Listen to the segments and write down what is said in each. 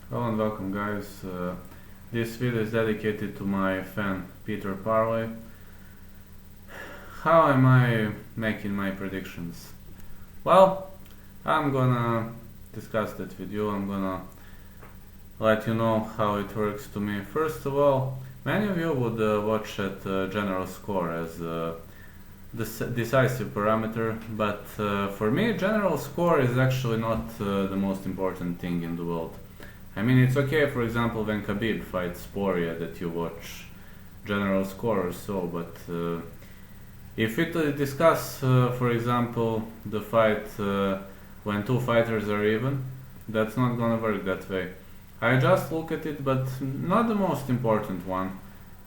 Hello and welcome guys. This video is dedicated to my fan Peter Parley. How am I making my predictions? Well, I'm gonna discuss that with you. I'm gonna let you know how it works to me. First of all, many of you would watch at general score as decisive parameter, but for me general score is actually not the most important thing in the world. I mean, it's okay, for example, when Khabib fights Poirier that you watch general score or so, but if we discuss, for example, the fight when two fighters are even, that's not gonna work that way. I just look at it, but not the most important one.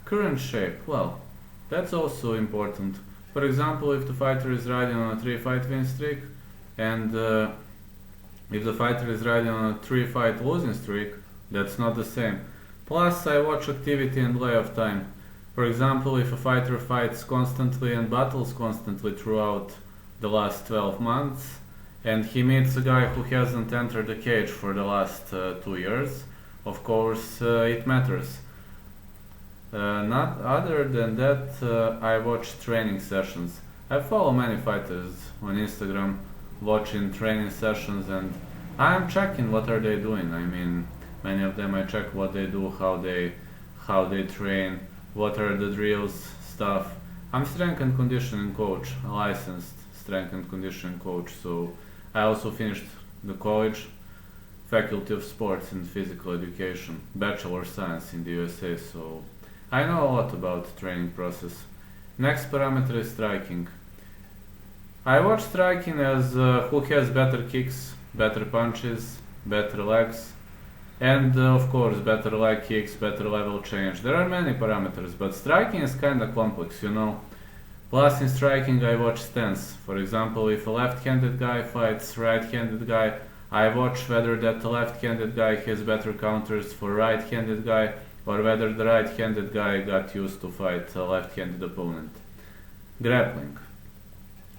Current shape, well, that's also important. For example, if the fighter is riding on a 3-fight win streak, and if the fighter is riding on a 3-fight losing streak, that's not the same. Plus, I watch activity and layoff time. For example, if a fighter fights constantly and battles constantly throughout the last 12 months, and he meets a guy who hasn't entered the cage for the last 2 years, of course it matters. Not other than that, I watch training sessions. I follow many fighters on Instagram watching training sessions, and I'm checking what are they doing. I mean, many of them I check what they do, how they train, what are the drills, stuff. I'm strength and conditioning coach, a licensed strength and conditioning coach, so I also finished the college faculty of sports and physical education, bachelor science in the USA, so I know a lot about training process. Next parameter is striking. I watch striking as who has better kicks, better punches, better legs, and of course better leg kicks, better level change. There are many parameters, but striking is kinda complex, you know. Plus in striking I watch stance. For example, if a left-handed guy fights right-handed guy, I watch whether that left-handed guy has better counters for right-handed guy, or whether the right-handed guy got used to fight a left-handed opponent. Grappling.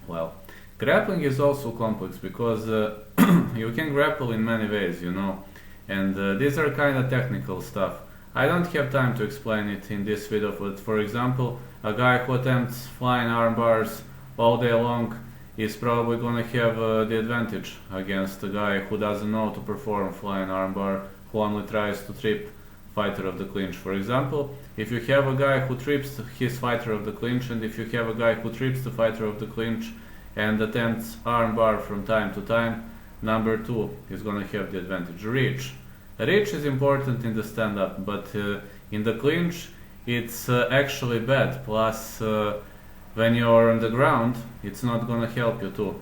Well, grappling is also complex because you can grapple in many ways, you know, and these are kind of technical stuff. I don't have time to explain it in this video, but for example, a guy who attempts flying arm bars all day long is probably gonna have the advantage against a guy who doesn't know to perform flying arm bar, who only tries to trip fighter of the clinch. For example, if you have a guy who trips his fighter of the clinch, and if you have a guy who trips the fighter of the clinch and attempts arm bar from time to time, number 2 is gonna have the advantage. Reach. Reach is important in the stand-up, but in the clinch it's actually bad. Plus, when you're on the ground, it's not gonna help you too.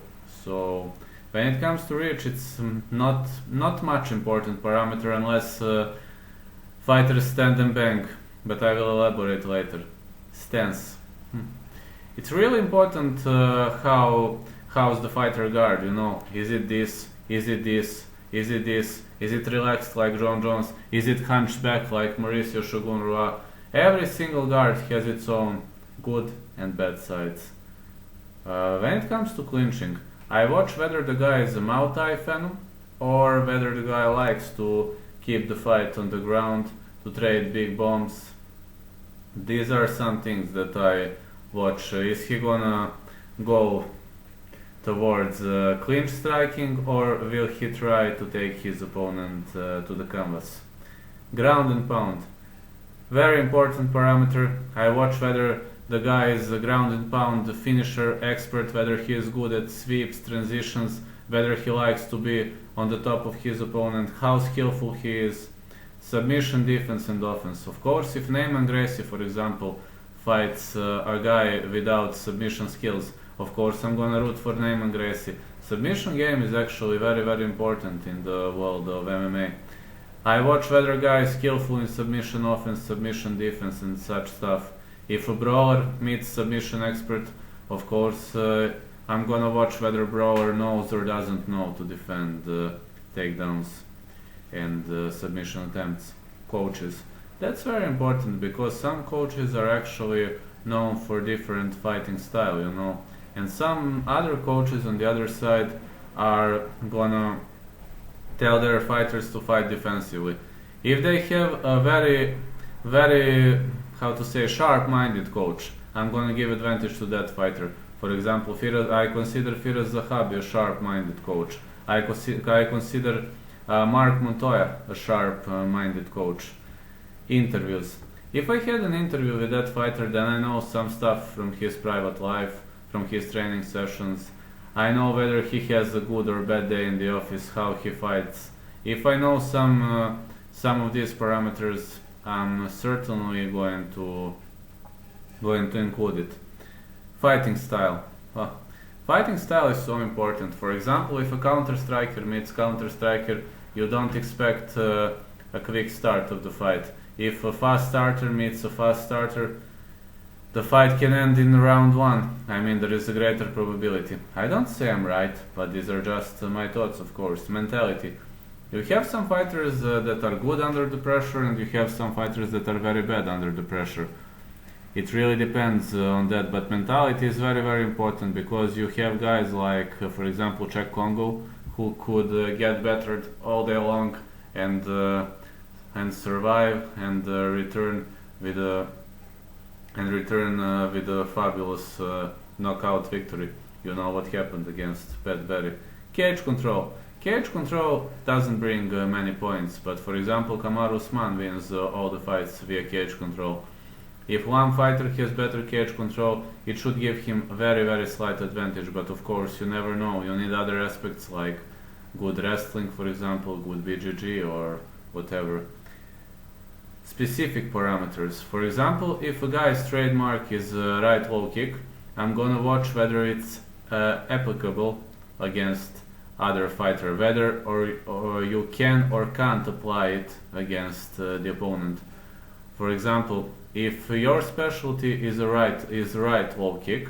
So when it comes to reach, it's not much important parameter unless fighters stand and bang, but I will elaborate later. Stance. It's really important how's the fighter guard, you know. Is it this? Is it this? Is it this? Is it relaxed like John Jones? Is it hunched back like Mauricio Shogun Rua? Every single guard has its own good and bad sides. When it comes to clinching, I watch whether the guy is a Muay Thai fan or whether the guy likes to keep the fight on the ground, to trade big bombs. These are some things that I watch. Is he gonna go towards clinch striking, or will he try to take his opponent to the canvas? Ground and pound. Very important parameter. I watch whether the guy is a ground and pound finisher expert, whether he is good at sweeps, transitions, whether he likes to be on the top of his opponent, how skillful he is. Submission, defense and offense. Of course, if Neyman Gracie, for example, fights a guy without submission skills, of course I'm gonna root for Neyman Gracie. Submission game is actually very important in the world of MMA. I watch whether a guy is skillful in submission offense, submission defense and such stuff. If a brawler meets submission expert, of course I'm gonna watch whether brawler knows or doesn't know to defend takedowns and submission attempts. Coaches. That's very important because some coaches are actually known for different fighting style, you know, and some other coaches on the other side are gonna tell their fighters to fight defensively. If they have a very, how to say, sharp-minded coach, I'm gonna give advantage to that fighter. For example, I consider Firas Zahabi a sharp-minded coach. I consider Mark Montoya a sharp-minded coach. Interviews. If I had an interview with that fighter, then I know some stuff from his private life, from his training sessions. I know whether he has a good or bad day in the office, how he fights. If I know some of these parameters, I'm certainly going to include it. Fighting style. Fighting style is so important. For example, if a counter striker meets counter striker, you don't expect a quick start of the fight. If a fast starter meets a fast starter, the fight can end in round 1. I mean, there is a greater probability. I don't say I'm right, but these are just my thoughts, of course. Mentality. You have some fighters that are good under the pressure, and you have some fighters that are very bad under the pressure. It really depends on that, but mentality is very, very important, because you have guys like, for example, Czech Congo, who could get battered all day long and survive and return with a fabulous knockout victory. You know what happened against Pat Barry. Cage control. Cage control doesn't bring many points, but for example, Kamaru Usman wins all the fights via cage control. If one fighter has better cage control, it should give him a very, very slight advantage, but of course you never know. You need other aspects like good wrestling, for example, good BJJ or whatever. Specific parameters. For example, if a guy's trademark is right low kick, I'm gonna watch whether it's applicable against other fighter, whether or you can or can't apply it against the opponent. For example, if your specialty is right low kick,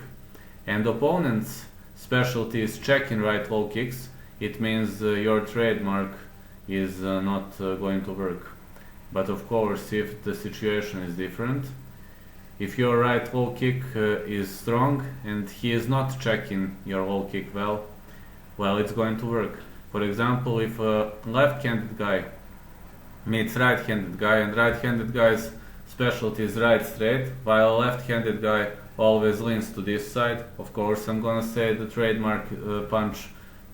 and opponent's specialty is checking right low kicks, it means your trademark is not going to work. But of course, if the situation is different, if your right low kick is strong and he is not checking your low kick well, it's going to work. For example, if a left-handed guy meets right-handed guy, and right-handed guy's specialty is right straight, while a left-handed guy always leans to this side, of course I'm gonna say the trademark punch,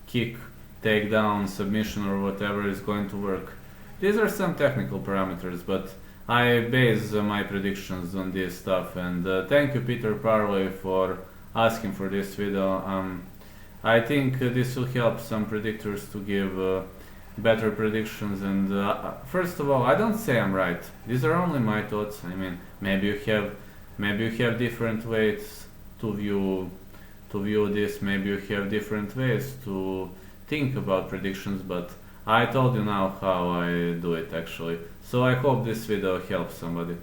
kick, takedown, submission or whatever is going to work. These are some technical parameters, but I base my predictions on this stuff, and thank you Peter Parley for asking for this video. I think this will help some predictors to give better predictions, and first of all, I don't say I'm right. These are only my thoughts. I mean, maybe you have different ways to view this, maybe you have different ways to think about predictions, but I told you now how I do it actually. So I hope this video helps somebody.